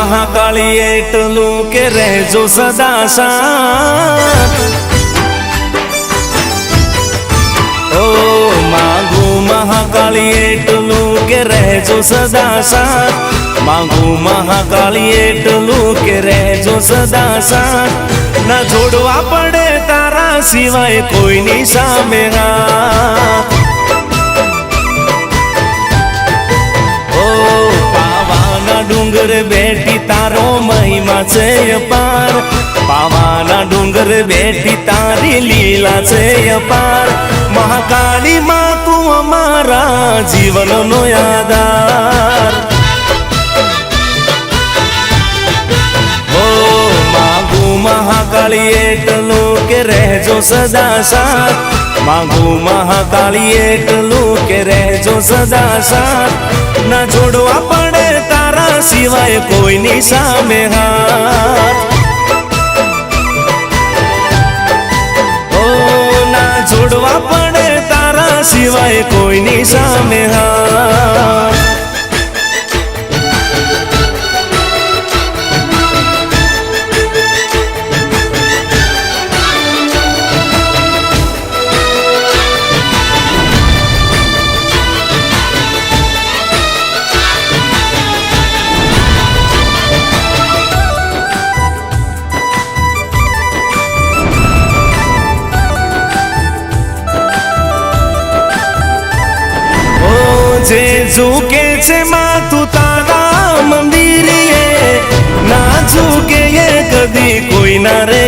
મહાકાળી એટલું કે રહેજો સદા સાથ। ઓ માંગુ મહાકાળી એટલું કે રહેજો સદા સાથ। માંગુ મહાકાળી એટલું કે રહેજો સદા સાથ। ના જોડવા પડે તારા સિવાય કોઈની સામે હાથ। ડુંગર બેઠી તારો મહિમા છે અપાર। પાવાના ડુંગર બેઠી તારી લીલા છે અપાર। મહાકાળી માં તું અમારા જીવનનો આધાર। ઓ માંગુ મહાકાળી એટલું કે રહેજો સદા સાથ। માંગુ મહાકાળી એટલું કે રહેજો સદા સાથ। ના જોડવા પડે તારા સિવાય કોઈની સામે હાથ। ઓ ના જોડવા પડે તારા સિવાય કોઈની સામે હાથ। જે ઝૂકે છે માથું તારા મંદિરે ના ઝૂકે એ કદી કોઈ ના રે।